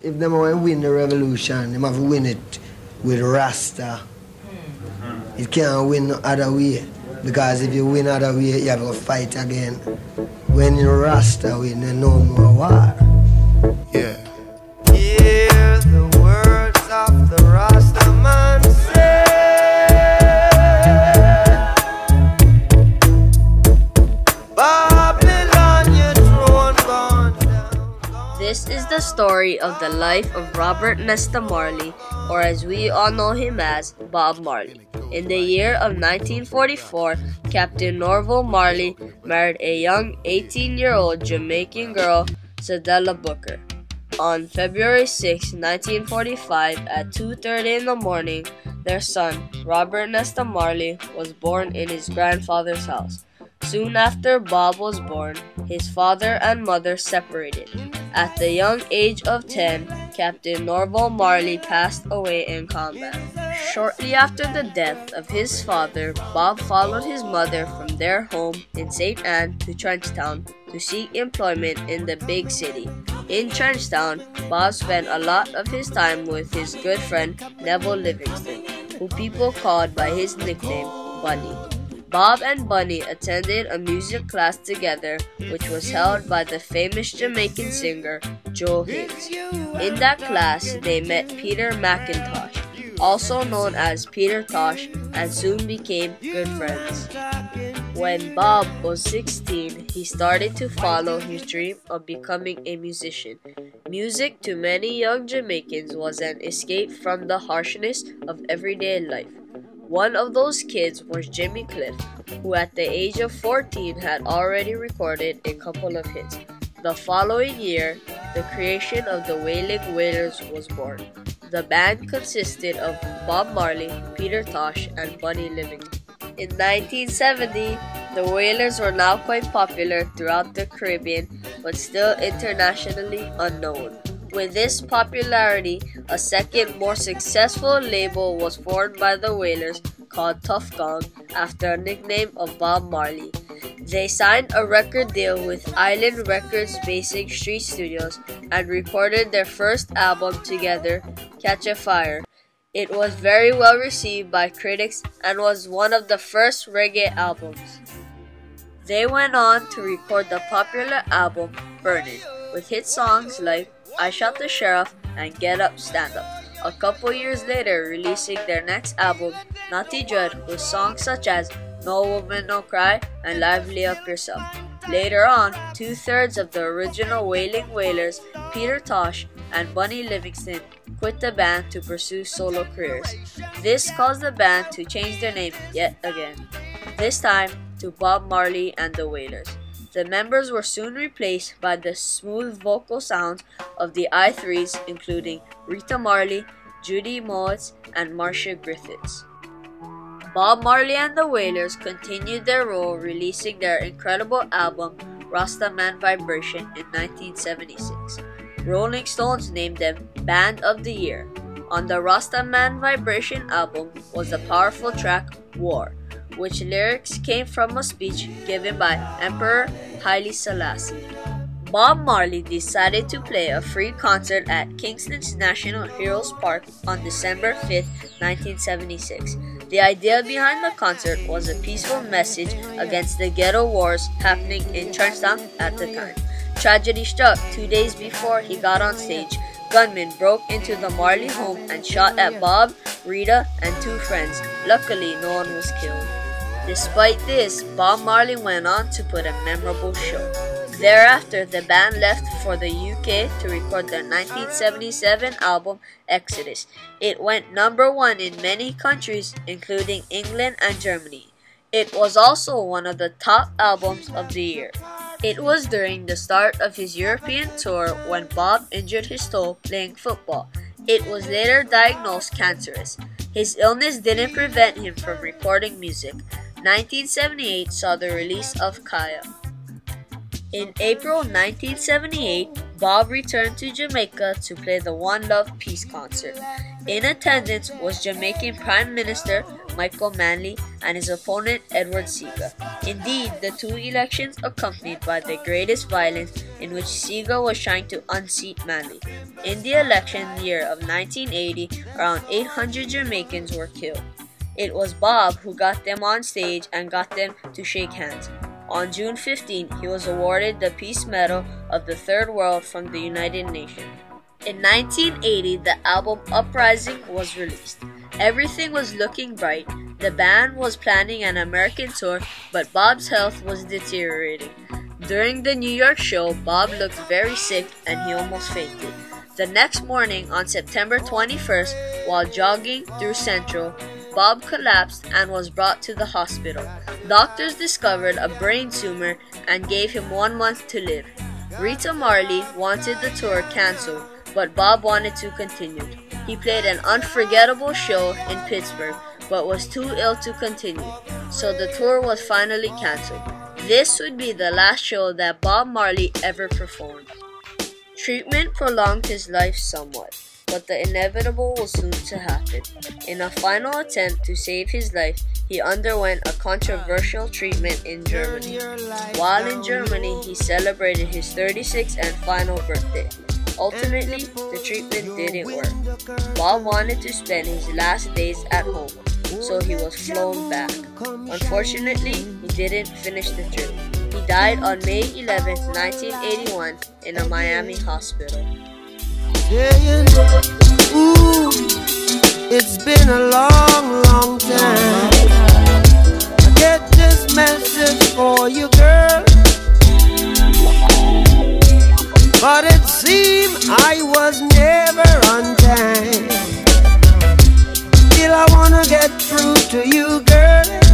If them want to win the revolution, they have to win it with Rasta. It can't win no other way. Because if you win other way, you have to fight again. When you Rasta win, there's no more war. Yeah. Hear the words of the Rasta man say. Babylon, your throne gone down. This is the story of the life of Robert Nesta Marley, or as we all know him as, Bob Marley. In the year of 1944, Captain Norval Marley married a young 18-year-old Jamaican girl, Sadella Booker. On February 6, 1945, at 2:30 in the morning, their son, Robert Nesta Marley, was born in his grandfather's house. Soon after Bob was born, his father and mother separated. At the young age of 10, Captain Norval Marley passed away in combat. Shortly after the death of his father, Bob followed his mother from their home in St. Anne to Trenchtown to seek employment in the big city. In Trenchtown, Bob spent a lot of his time with his good friend Neville Livingston, who people called by his nickname Bunny. Bob and Bunny attended a music class together, which was held by the famous Jamaican singer Joe Higgs. In that class, they met Peter McIntosh, also known as Peter Tosh, and soon became good friends. When Bob was 16, he started to follow his dream of becoming a musician. Music to many young Jamaicans was an escape from the harshness of everyday life. One of those kids was Jimmy Cliff, who at the age of 14 had already recorded a couple of hits. The following year, the creation of the Wailing Wailers was born. The band consisted of Bob Marley, Peter Tosh, and Bunny Livingston. In 1970, the Wailers were now quite popular throughout the Caribbean, but still internationally unknown. With this popularity, a second, more successful label was formed by the Wailers called Tough Gong, after a nickname of Bob Marley. They signed a record deal with Island Records Basic Street Studios and recorded their first album together, Catch a Fire. It was very well received by critics and was one of the first reggae albums. They went on to record the popular album Burnin', with hit songs like I Shot the Sheriff and Get Up, Stand Up. A couple years later, releasing their next album, Naughty Dread, with songs such as No Woman No Cry and Lively Up Yourself. Later on, 2/3 of the original Wailing Wailers, Peter Tosh and Bunny Livingston, quit the band to pursue solo careers. This caused the band to change their name yet again, this time to Bob Marley and the Wailers. The members were soon replaced by the smooth vocal sounds of the I3s, including Rita Marley, Judy Moitz, and Marcia Griffiths. Bob Marley and the Wailers continued their role, releasing their incredible album Rasta Man Vibration in 1976. Rolling Stones named them Band of the Year. On the Rasta Man Vibration album was the powerful track War, which lyrics came from a speech given by Emperor Haile Selassie. Bob Marley decided to play a free concert at Kingston's National Heroes Park on December 5, 1976. The idea behind the concert was a peaceful message against the ghetto wars happening in Trenchtown at the time. Tragedy struck 2 days before he got on stage. Gunmen broke into the Marley home and shot at Bob, Rita, and 2 friends. Luckily, no one was killed. Despite this, Bob Marley went on to put a memorable show. Thereafter, the band left for the UK to record their 1977 album Exodus. It went #1 in many countries, including England and Germany. It was also one of the top albums of the year. It was during the start of his European tour when Bob injured his toe playing football. It was later diagnosed cancerous. His illness didn't prevent him from recording music. 1978 saw the release of Kaya. In April 1978, Bob returned to Jamaica to play the One Love Peace concert. In attendance was Jamaican Prime Minister Michael Manley and his opponent Edward Seaga. Indeed, the two elections accompanied by the greatest violence in which Seaga was trying to unseat Manley. In the election year of 1980, around 800 Jamaicans were killed. It was Bob who got them on stage and got them to shake hands. On June 15, he was awarded the Peace Medal of the Third World from the United Nations. In 1980, the album Uprising was released. Everything was looking bright. The band was planning an American tour, but Bob's health was deteriorating. During the New York show, Bob looked very sick and he almost fainted. The next morning, on September 21st, while jogging through Central, Bob collapsed and was brought to the hospital. Doctors discovered a brain tumor and gave him 1 month to live. Rita Marley wanted the tour canceled, but Bob wanted to continue. He played an unforgettable show in Pittsburgh, but was too ill to continue, so the tour was finally canceled. This would be the last show that Bob Marley ever performed. Treatment prolonged his life somewhat, but the inevitable was soon to happen. In a final attempt to save his life, he underwent a controversial treatment in Germany. While in Germany, he celebrated his 36th and final birthday. Ultimately, the treatment didn't work. Bob wanted to spend his last days at home, so he was flown back. Unfortunately, he didn't finish the trip. He died on May 11, 1981 in a Miami hospital. Ooh, it's been a long, long time. I get this message for you, girl, but it seemed I was never on time. Still I wanna get through to you, girl.